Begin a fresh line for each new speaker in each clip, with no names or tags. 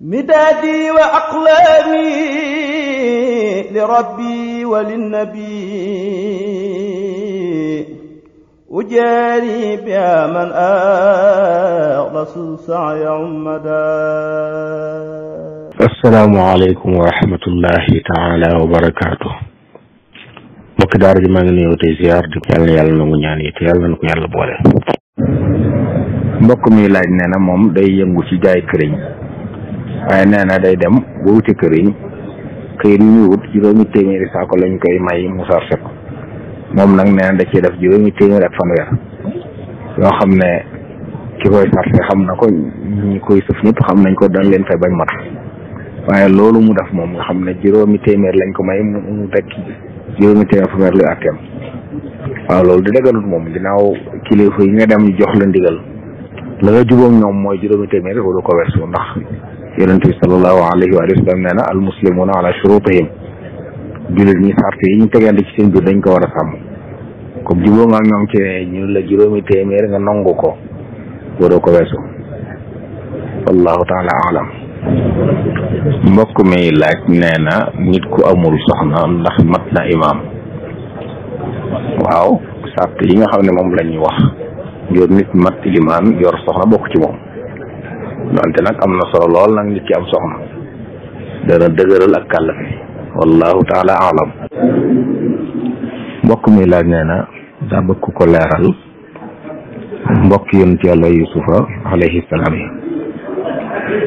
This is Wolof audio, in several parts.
مدادي وأقلامي لربي وللنبي أجاري بها من أخلص السعي عمدا.
السلام عليكم ورحمة الله تعالى وبركاته. mbokk daara ji maa ngi nuyoo tey ziar di yàlla na yàlla nangu ñaan yi te yàlla na ko yàlla boole. mbokk mi laaj nee na moom day yëngu ci jaay këriñ waaye nee na day dem ba wuti këriñ këyit ñu wut juróomi téeméeri saako lañ koy may mu sarse ko moom nag nee na da cee def juróomi téeméer ak fanweer yoo xam ne ki koy sarse xam na ko ñi koy sëf ñëpp xam nañ ko dañ leen fay bañ mat waaye loolu mu def moom nga xam ne juróomi téeméer lañ ko may mu teg juróomi téeméer fanweer lu àtteem waaw loolu di dëggalut moom ginnaaw kilifa yi nga dem jox la ndigal la nga jubóog ñoom mooy juróomi téeméer wala ko weesu ndax yonent bi sallallahu alayhi wa sallam nee na al muslimuna ala shurutihim jullit ñi sart yi ñu tegandi ci seen biir dañ ko war a sàmm comme jubóo nga ak ñoom ci ñu la juróomi téeméer nga nangu ko wala ko weesu wallahu taala alam. mbokk mi laaj nee na nit ku amul soxna ndax mat na imaam. waaw sart yi nga xam ne moom la ñuy wax ngir nit mat ilimaan yor soxna bokk ci moom donte nag am na solo lool nag nit ki am soxna dana dëgëral ak kàllafe wallahu taala alam. mbokk mi laaj nee na daa bëgg ko leeral mbokk yonent yàlla yusufa alayhi salaam yi.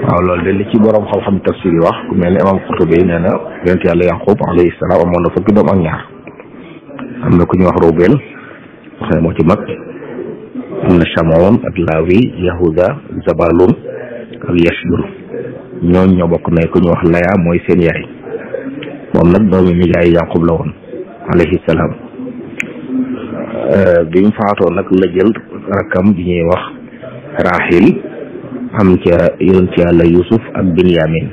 waaw loolu de li ci borom xam-xam tafsir yi wax ku mel ne imam Qurtubi nee na yonent yàlla Yaqub alayhi salaam amoon na fukki doom ak ñaar am na ku ñuy wax Rubel wax ne moo ci mag am na Shamoon ak Lawi Yahuda Zabalun ak Yashdur ñooñ ñoo bokk na ku ñuy wax Laya mooy seen yaay moom nag doomi nijaay Yaqub la woon alayhi salaam bi mu faatoo nag la jël rakam bi ñuy wax Rahil am ca yonent yàlla Yusuf ak Binyamin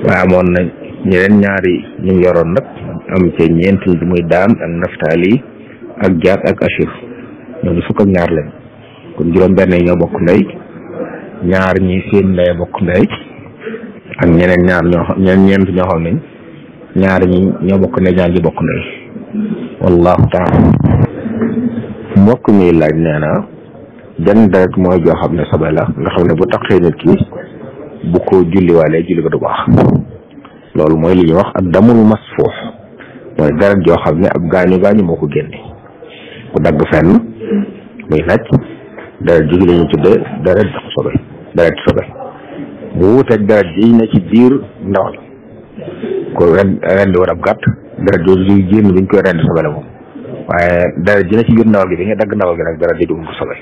waaye amoon na ñeneen ñaari ñu yoroon nag am ca ñeent bi muy Daan ak Naftali ak Jaat ak Ashir ñooñu fukk ak ñaar lañ kon juróom benn ñoo bokk ndey ñaar ñi seen ndey bokk ndey ak ñeneen ñaar ñoo xam ñeent ñoo xam ne ñaar ñi ñoo bokk ndey ñaar ñi bokk ndey wallahu taala. mbokk mi laaj nee na jan deret mooy joo xam ne sobe la nga xam ne bu taqee nit ki bu ko julliwaalee julli ko du baax loolu mooy li ñuy wax ak damul masfuux mooy deret joo xam ne ab gaañu moo ko génne ku dagg fenn muy naj deret ji la ñuy tuddee deret sobe bu wuuteeg deret ji ne ci biir ndawal ko rendi war ab gàtt deret jooju ji génn bi ñu koy rendi sobe la moom waaye deret ji ne ci biir ndawal gi bi nga dagg ndawal gi nag deret ji du ko sobe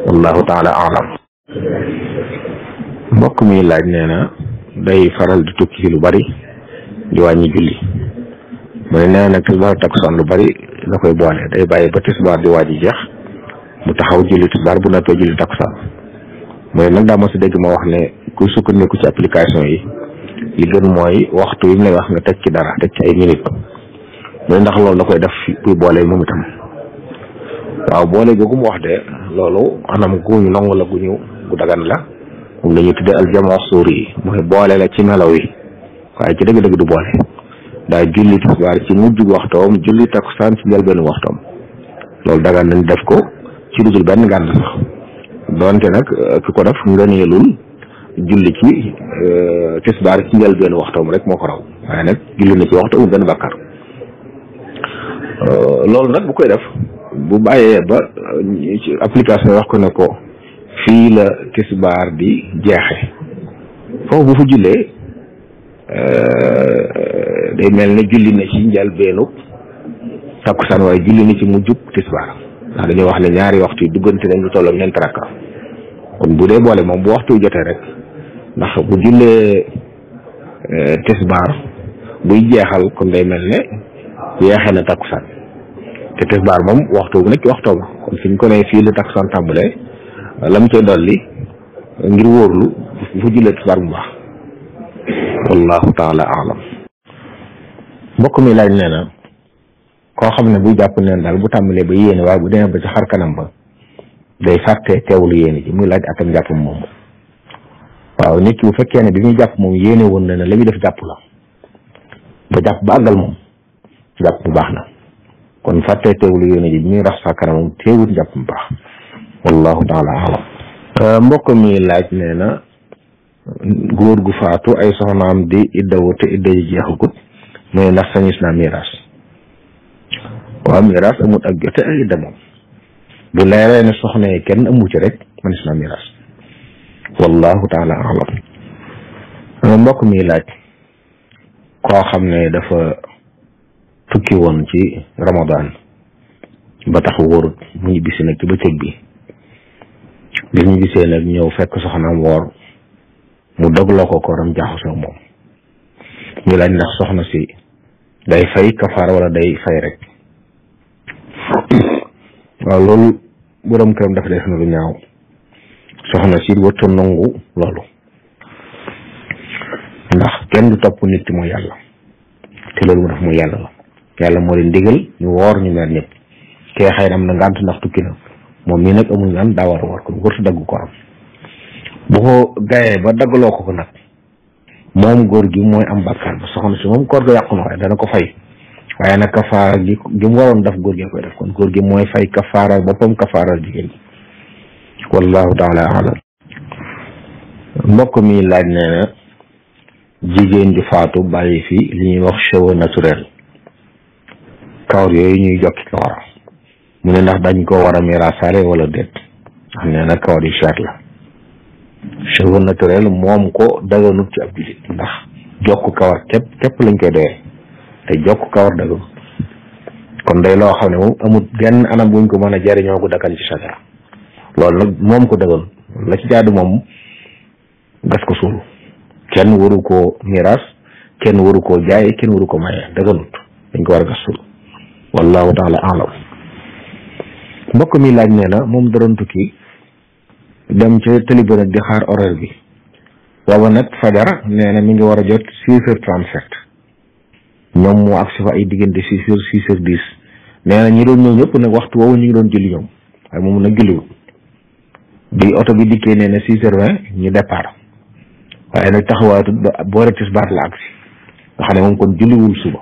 wallahu taala alam. mbokk mi laaj nee na day faral di tukki ci lu bari di wàññi julli mu ne nee na nag tisbaar takkusaan lu bari da koy boole day bàyyi ba tisbaar di waaj jeex mu taxaw julli tisbaar bu noppee julli takkusaan mu ne nag daa ma si dégg ma wax ne kuy sukkandiku ci application yi li gën mooy waxtu yi mu lay wax nga teg ci dara teg ci ay minutes mu ne ndax loolu da koy def kuy boole moom itam. waaw boole googu mu wax de loolu anam guñu nangu la gu dagan la moom la ñuy tuddee aljamaa suuri yi mooy boole la ci melaw yi waaye ci dëgg-dëgg du boole daa julli tisbaar ci mujj waxtoom julli takkusaan ci njëlbéenu waxtoom loolu dagan nañ def ko ci lu dul benn ngànt sax doonte nag ki ko def ngëneelul julli ci tisbaar ci njëlbéenu waxtoom rek moo ko raw waaye nag julli na ci waxtu amul benn bàkkaar loolu nag bu koy def bu bàyyee ba application wax ko ne ko fii la tisbaar di jeexe foofu bu fu jullee day mel ne julli na ci njëlbéenu takkusaan waaye julli na ci mujjub tisbaar ndax dañuy wax ne ñaari waxtu yi duggante nañ lu toll ak ñeenti rakka kon bu dee boole moom bu waxtu jotee rek ndax bu jullee tisbaar buy jeexal kon day mel ne jeexee na takkusaan te tisbaar moom waxtu bu nekk waxtoom kon fi ñu ko ne fii la takkusaan tàmbalee la mu cay dolli ngir wóorlu fu jullee tisbaar bu baax wallahu taala alam. mbokk mi laaj nee na koo xam ne buy jàpp neen daal bu tàmbalee ba yéene waaye bu demee ba ci xar kanam ba day fàtte teewlu yéene ji muy laaj atam jàppam moom. waaw nit ki bu fekkee ne bi muy jàpp moom yéene woon na ne la muy def jàpp la ba jàpp ba àggal moom jàpp bu baax na kon fàttee teewlu yéene ji bi muy rax sa kanam moom teewul jàpp bu baax wallahu taala alam mbokk mi laaj nee na góor gu faatu ay soxnaam di iddawu te idda ji jeexagut mooy ndax sañis naa miraas waaw miraas amut ak jote ak idda moom bu leeree ne soxna yi kenn amu ci rek manis naa miraas wallahu taala alam mbokk mi laaj koo xam ne dafa tukki woon ci ramadan ba tax wóorut mu ñu bisi nag ci bëccëg bi ñu gisee nag ñëw fekk soxnaam woor mu dogloo ko kooram jaaxasoo moom ñu laaj ndax soxna si day fay kafaara wala day fay rek waaw loolu borom këram dafa def na lu ñaaw soxna si wërta nangu loolu ndax kenn du topp nit ki mooy yàlla te loolu mu def mooy yàlla la yàlla moo leen digal ñu woor ñu mer ñëpp kee xëy na am na ngànt ndax tukki na moom mii nag amul ngànt daa war a woor kon wërta dagg ko am bu ko gayee ba daggaloo ko nag moom góor gi mooy am bàkkaar ba soxna si moom koor ga yàqu na waaye dana ko fay waaye nag kafaara gi mu waroon def góor gi koy def kon góor gi mooy fay kafaara boppam kafaara jigéen ji wallahu taala alam mbokk mi laaj nee na jigéen ju faatu bàyyi fi li ñuy wax cheveux naturel kawar yooyu ñuy jokki kawar mu ne ndax dañ ko war a miraasaale wala déet ndax nee na kawar yu cher la cheveux naturel moom ko daganut ci ab jullit ndax jokk kawar képp lañ koy doyee te jokk kawar daganut kon day loo xam ne moom amut genn anam buñ ko mën a jariñoo ko dakan ci sagara loolu nag moom ko daganut la ci jaadu moom gas ko suul kenn waru koo miraas kenn waru koo jaay kenn waru ko maye daganut dañ ko war a gas suul wallahu taala alam mbokk mi laaj nee na moom da doon tukki dem ca tëli ba nag di xaar horaire bi booba nag fajar nee na mi ngi war a jot 6h37 ñoom moo agsi fa ay diggante 6h 6h10 nee na ñi doon ñëw ñëpp nag waxtu woowu ñu ngi doon julli ñoom waaye moom nag julliwul bi oto bi dikkee nee na 6h20 ñu départ waaye nag taxawaatu boore tisbaar la agsi nga xam ne moom kon julliwul suba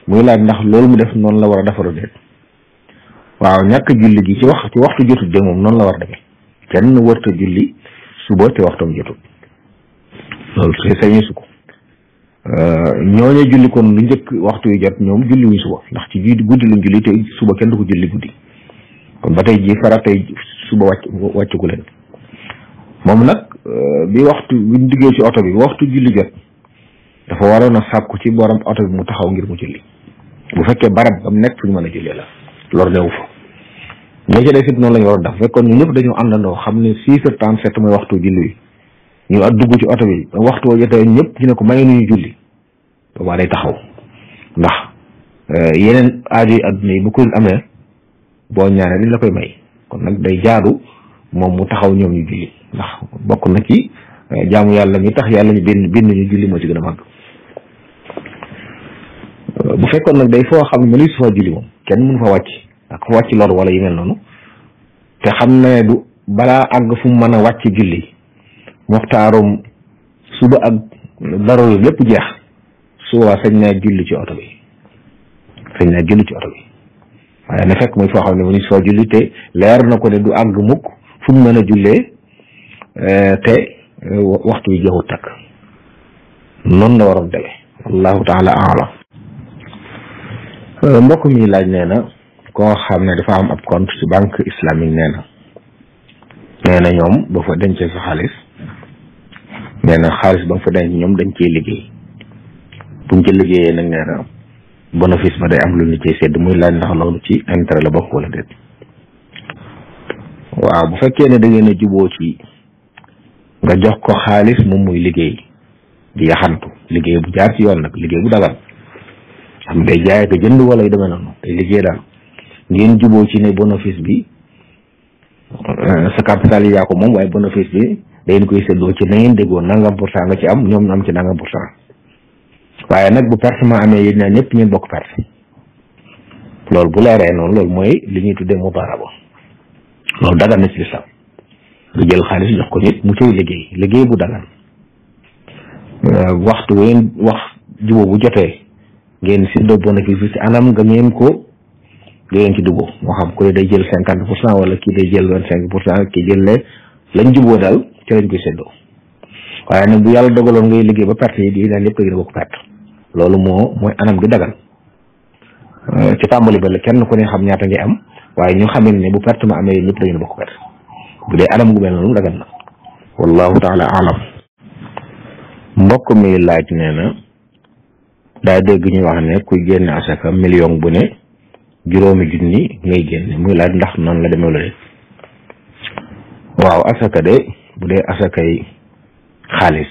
muy laaj ndax loolu mu def noonu la war a defaru déet waaw ñàkk julli gi ci waxtu jotut de moom noonu la war a demee kenn warta julli suba te waxtam jotut loolu sañu su ko ñooñu julli kon lu njëkk waxtu yu jot ñoom julli wuñ suba ndax ci guddi luñ julli te suba kenn du ko julli guddi kon ba tey ji faratay suba wàccagu leen moom nag bi buñ diggee ci oto bi waxtu julli jot dafa waroon a sàkku ci borom oto bi mu taxaw ngir mu julli bu fekkee barab bam nekk fu ñu mën a jullee la lor newu fa ñoo ci def it noonu la ñu waroon def fekkoon ñu ñëpp dañoo àndandoo xam ne 6h37 mooy waxtu julli ñu dugg ci oto bi waxtu woo jotee ñëpp ñu ne ko may nuñu julli boobaa day taxaw ndax yeneen aajo yi adduna yi bu ko amee boo ñaanee li la koy may kon nag day jaadu moom mu taxaw ñoom ñu julli ndax bokk na ci jaamu yàlla mi tax yàlla ñu bind ñu julli moo ci gën a màgg bu fekkoon nag day foo xam ne mënuñ su fa julli moom kenn mënu fa wàcc ak fa wàcc lor wala yu mel noonu te xam ne du balaa àgg fu mu mën a wàcc julli moxtaarum suba ak daro yu lépp jeex suba sañ naa julli ci oto bi waaye na fekk muy foo xam ne mënuñ su fa julli te leer na ko ne du àgg mukk fu mu mën a jullee te waxtu wi jeexut takk noonu la waroon demee wallahu taala alam mbokk mi laaj nee na koo xam ne dafa am ab compte ci banque islamique nee na ñoom boo fa dencee sa xaalis nee na xaalis ba nga fa denc ñoom dañ cee liggéey buñ ci liggéeyee nag nee na bénéfice ba day am lu ñu cee sedd muy laaj ndax loolu ci intérêt la bokk wala déet waaw bu fekkee ne da ngeen a juboo ci nga jox ko xaalis moom muy liggéey di yaxantu liggéey bu jaar ci yoon nag liggéey bu dagal xam day jaay ko jënd wala yu demee noonu day liggéey daal ngeen juboo ci ne bénéfice bi sa capital yi yaa ko moom waaye bénéfice bi dañ koy séddoo ci na ngeen déggoo nangam pour cent nga ci am ñoom ñu am ci nangam pour cent waaye nag bu pertement amee yéen ñaar ñëpp ngeen bokk perte loolu bu leeree noonu loolu mooy li ñuy tuddee mudaraba loolu dagal na ci lislaam nga jël xaalis jox ko nit mu cay liggéey bu dagal waxtu ngeen wax jubóo bu jotee ngeen séddoo bénéfice ci anam nga ngeen ko ngeen ci dugg moo xam ku ne day jël 50% wala kii day jël 25%, kii jël lañ jubóo daal ci lañ koy séddoo. waaye nag bu yàlla dogaloon ngay liggéey ba perte yi di daal lépp da ngeen bokk perte loolu mooy anam gi dagal ci tàmbali ba la kenn ku ne xam ñaata ngay am waaye ñu xamee ne bu perte ma amee ñëpp da ngeen bokk perte bu dee anam gu mel noonu dagal na wallahu taala alam. mbokk mi laaj nee na daa dégg ñu wax ne kuy génne asaka million bu ne juróomi junni ngay génne muy laaj ndax noonu la demee wala de. waaw asaka de bu dee asakay xaalis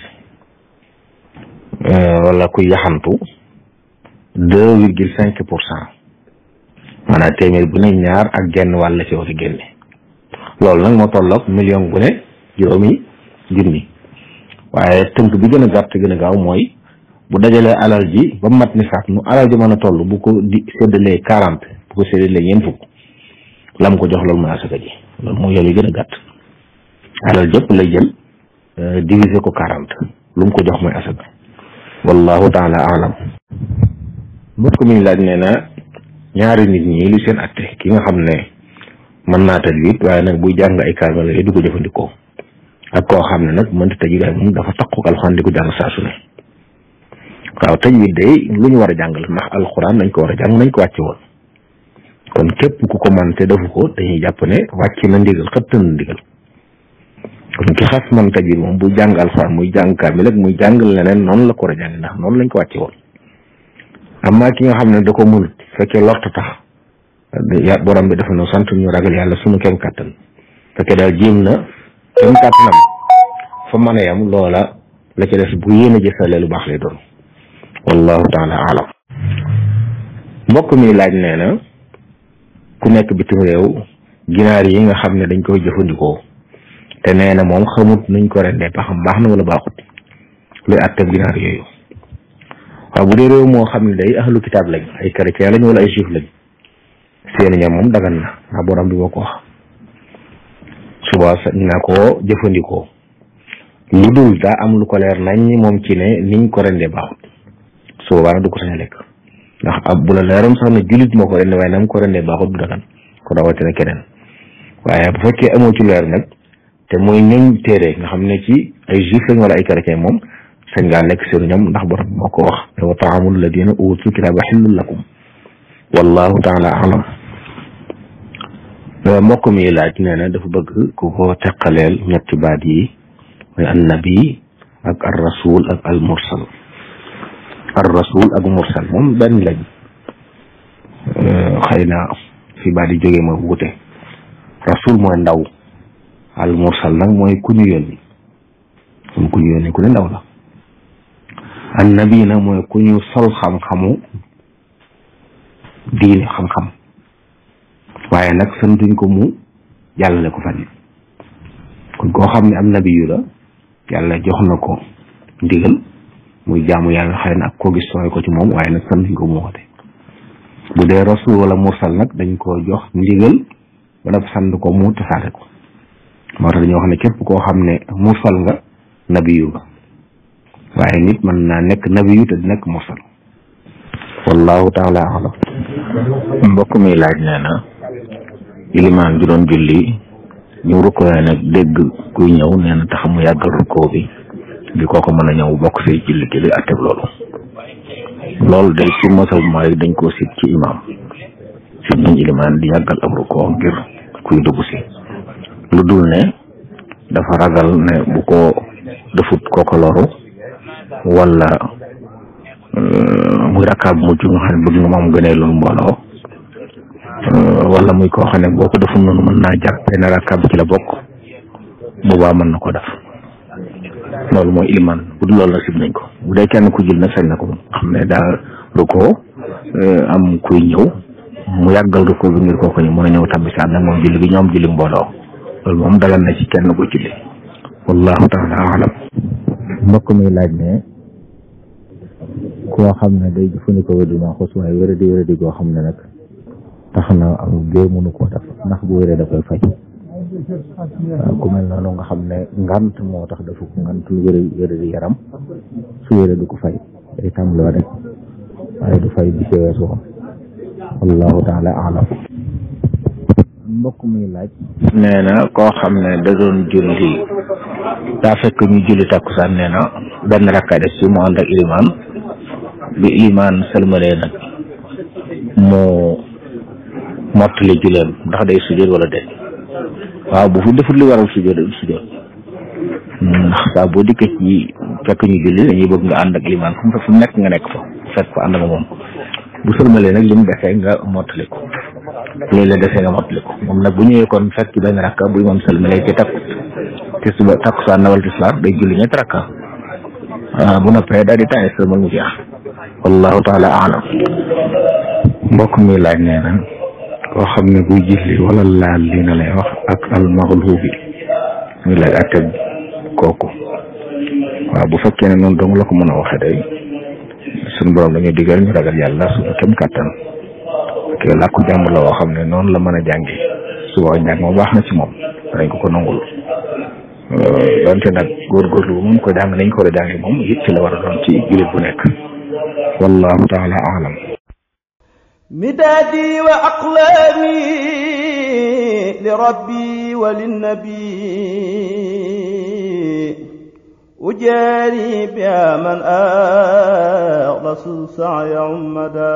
wala kuy yaxantu 2,5% maanaam téeméer bu ne ñaar ak genn wàll la ci war a génne loolu nag moo tolloog million bu ne juróomi junni waaye tënk bi gën a gàtt gën a gaaw mooy bu dajalee alal ji ba mat nisaab nu alal ji mën a toll bu ko di séddalee 40 bu ko séddalee ñeent fukk lam ko jox loolu mooy asaka ji loolu mooy yoon yi gën a gàtt alal jëpp lay jël diviser ko 40 lu mu ko jox mooy asaka wallahu taala alam. mbokk mi laaj nee na ñaari nit ñi lu seen atte ki nga xam ne mën naa tajwid waaye nag buy jàng ay kaamil yooyu du ko jëfandikoo ak koo xam ne nag mënta tajwid waaye moom dafa takku alxuraan di ko jàng saa su ne. waaw tajwid day lu ñu war a jàng la ndax alxuraan nañ ko war a jàng nañ ko wàcce woon kon képp ku ko mën te defu ko dañuy jàpp ne wàcc na ndigal xëtt na ndigal kon ki xas man tajwid moom buy jàng alxuraan muy jàng kaamil ak muy jàng leneen noonu la ko war a jàng ndax noonu lañ ko wàcce woon. amma ki nga xam ne da ko mënut fekkee lort tax borom bi dafa no sant ñu ragal yàlla sunu kem kàttan fekkee daal jéem na kem kàttanam fa mën a yam loola la ca des bu yéen a jëfale lu baax lay doon wallahu taala alam. mbokk mi laaj nee na ku nekk bitim réew ginaar yi nga xam ne dañ koy jëfandikoo te nee na moom xamut nuñ ko rendee ba xam baax na wala baaxut luy àtte ginaar yooyu. waaw bu dee réew moo xam ne day ahlu kitaab lañ ay chrétien lañ wala ay juif lañ seen ñam moom dagan na ndax borom bi moo ko wax suba sañ na koo jëfandikoo lu dul daa am lu ko leer nañ moom ci ne niñ ko rendee baaxut su boobaa nag du ko sañ a lekk ndax ab bu la leeroon sax ne jullit moo ko rendee waaye nam ko rendee baaxut du dagan ko rawatina keneen waaye bu fekkee amoo ci leer nag te mooy ñoñ téere nga xam ne ci ay juif lañ wala ay chrétien moom sañ ngaa lekk seen ñam ndax borom moo ko wax wa taamul ladina utul kitaaba xillun lakum wallahu taala alam. mbokk mi laaj nee na dafa bëgg ku ko teqaleel ñetti baat yi mooy annabi ak ar rasul ak al mursal. ar rasul ak mursal moom benn lañ xëy na fi baat yi jógee mooy wute rasul mooy ndaw al mursal nag mooy ku ñu yónni moom ku ñu yónni ku ne ndaw la. annabi nag mooy ku ñu sol xam-xamu diine xam-xam waaye nag santuñ ko mu jàllale ko fan kon koo xam ne am nabiyu la yàlla jox na ko ndigal muy jaamu yàlla xëy na ak koo gis sooy ko ci moom waaye nag santuñ ko mu woote. bu dee rasul wala mursal nag dañ koo jox ndigal wala sant ko mu tasaare ko moo tax dañoo wax ne képp koo xam ne mursal nga nabiyu nga waaye nit mën naa nekk nabiyu te di nekk mursal wallahu taala alam. mbokk mi laaj nee na ilimaan ju doon julli ñu rukkoo nag dégg kuy ñëw nee na tax mu yàggal rukkoo bi kooko mën a ñëw bokk si julli gi luy atteb loolu day ci masal Maalik dañ koo sit ci imaam sit nañ ilimaan di yàggal ab rukkoo ngir kuy dugg si lu dul ne dafa ragal ne bu ko defut kooko loru wala muy rakkaab mujj nga xam ne bëgg nga moom gënee loolu mbooloo wala muy koo xam ne boo ko deful noonu mën naa jàppee ne rakkaab ci la bokk boobaa mën na ko def loolu mooy iliman bu dul loolu nag sib nañ ko bu dee kenn ku jël nag sañ na ko xam ne daal rukkoo am kuy ñëw mu yàggal rukkoo bi ngir kooku ñu mën a ñëw tabbi si ànd ak moom julli gi ñoom julli mbooloo loolu moom dagal na ci kenn ku julli wallahu taala alam. mbokk mi laaj ne koo xam ne day jëfandikoo wérdu maaxuus waaye wéradi goo xam ne nag tax na am gée mënu koo def ndax bu wéree da koy fay ku mel noonu nga xam ne ngant moo tax dafa ko ngantul wéradi yaram su wéree du ko fay day tàmbaliwaat rek waaye du fay bi ci weesu wallahu taala alam. mbokk muy laaj nee na koo xam ne da doon julli daa fekk ñu julli takkusaan nee na benn rakka des ci mu ànd ak ilimaan bi ilimaan sëlmalee nag mu mottali julleem ndax day sujjóot wala déet. waaw bu fi defut li waral sujjóot du sujjóot ndax saa boo dikkee ci fekk ñu julli dañuy bëgg nga ànd ak ilimaan fu mu nekk nga nekk fa fekk fa ànd ak moom bu sëlmalee nag li mu defee nga mottali ko loolu la defee nga mottali ko moom nag bu ñëwee kon fekk benn rakka bu moom sëlmalee ci suba takkusaan wala tisbaar day julli ñetti rakka bu noppee daal di tànn sëlmal mu jeex wallahu taala alam. mbokk mi laaj nee na koo xam ne buy julli wala laal lii na lay wax ak al maghlubi muy laaj atteb kooku. waaw bu fekkee ne noonu dong la ko mën a waxee day suñu borom dañuy digal ñu ragal yàlla suñu kem kàttan ke làkku jàmm la woo xam ne noonu la mën a jàngi suba njàng moo baax na ci moom dañ ko nangul donte nag góorgóorlu bu moom ko jàng nañ ko war a jàngi moom it ci la war a doon ci jullit bu nekk wallahu taala alam.
midaadi wa aqlaami li rabbi wa linnabi ujaari biha man axlasu sa'ya ummada